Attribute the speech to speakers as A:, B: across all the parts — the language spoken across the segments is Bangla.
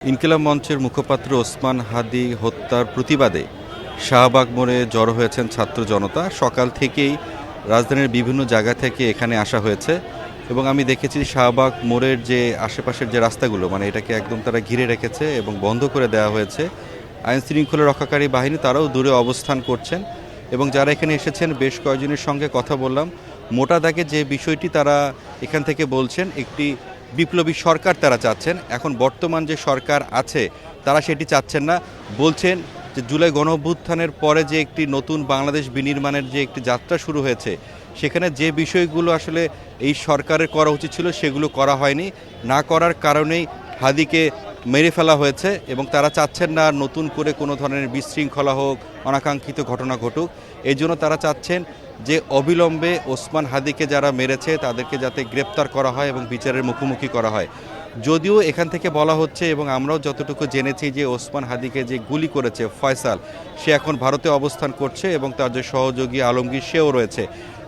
A: ইনকিলাব মঞ্চের মুখপাত্র ওসমান হাদি হত্যার প্রতিবাদে শাহবাগ মোড়ে জড়ো হয়েছেন ছাত্র জনতা। সকাল থেকেই রাজধানীর বিভিন্ন জায়গা থেকে এখানে আসা হয়েছে এবং আমি দেখেছি শাহবাগ মোড়ের যে আশেপাশের যে রাস্তাগুলো এটাকে একদম তারা ঘিরে রেখেছে এবং বন্ধ করে দেওয়া হয়েছে। আইন শৃঙ্খলা রক্ষাকারী বাহিনী তারাও দূরে অবস্থান করছেন এবং যারা এখানে এসেছেন বেশ কয়েকজনের সঙ্গে কথা বললাম। মোটা দাগে যে বিষয়টি তারা এখান থেকে বলছেন, একটি বিপ্লবী সরকার তারা চাচ্ছেন। এখন বর্তমান যে সরকার আছে তারা সেটি চাচ্ছেন না। বলছেন যে জুলাই গণঅভ্যুত্থানের পরে যে একটি নতুন বাংলাদেশ বিনির্মাণের যে একটি যাত্রা শুরু হয়েছে, সেখানে যে বিষয়গুলো আসলে এই সরকারের করা উচিত ছিল সেগুলো করা হয়নি। না করার কারণেই হাদিকে মেরে ফেলা হয়েছে এবং তারা চাচ্ছেন না নতুন করে কোনো ধরনের বিশৃঙ্খলা হোক, অনাকাঙ্ক্ষিত ঘটনা ঘটুক। এই জন্য তারা চাচ্ছেন যে অবিলম্বে ওসমান হাদিকে যারা মেরেছে তাদেরকে যাতে গ্রেপ্তার করা হয় এবং বিচারের মুখোমুখি করা হয়। যদিও এখান থেকে বলা হচ্ছে এবং আমরাও যতটুকু জেনেছি যে ওসমান হাদিকে যে গুলি করেছে ফয়সাল, সে এখন ভারতে অবস্থান করছে এবং তার যে সহযোগী আলমগীর সেও রয়েছে।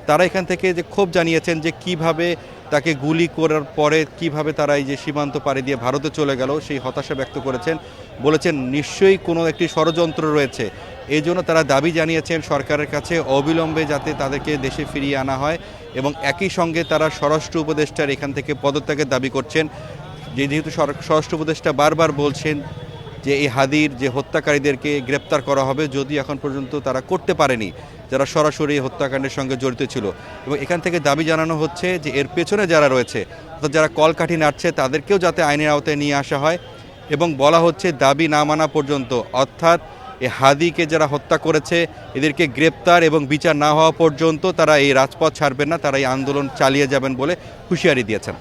A: তারা এখান থেকে যে ক্ষোভ জানিয়েছেন যে কিভাবে তাকে গুলি করার পরে কিভাবে তারা এই যে সীমান্ত পাড়ি দিয়ে ভারতে চলে গেল, সেই হতাশা ব্যক্ত করেছেন। বলেছেন নিশ্চয়ই কোনো একটি ষড়যন্ত্র রয়েছে। এই জন্য তারা দাবি জানিয়েছেন সরকারের কাছে অবিলম্বে যাতে তাদেরকে দেশে ফিরিয়ে আনা হয় এবং একই সঙ্গে তারা স্বরাষ্ট্র উপদেষ্টার এখান থেকে পদত্যাগের দাবি করছেন। যেহেতু স্বরাষ্ট্র উপদেষ্টা বারবার বলছেন যে এই হাদির যে হত্যাকারীদেরকে গ্রেপ্তার করা হবে, যদি এখন পর্যন্ত তারা করতে পারেনি যারা সরাসরি হত্যাকাণ্ডের সঙ্গে জড়িত ছিল। এবং এখান থেকে দাবি জানানো হচ্ছে যে এর পেছনে যারা রয়েছে, অর্থাৎ যারা কলকাঠি নাড়ছে, তাদেরকেও যাতে আইনের আওতায় নিয়ে আসা হয়। এবং বলা হচ্ছে দাবি না মানা পর্যন্ত, অর্থাৎ এই হাদিকে যারা হত্যা করেছে এদেরকে গ্রেপ্তার এবং বিচার না হওয়া পর্যন্ত তারা এই রাজপথ ছাড়বেন না, তারা এই আন্দোলন চালিয়ে যাবেন বলে হুঁশিয়ারি দিয়েছেন।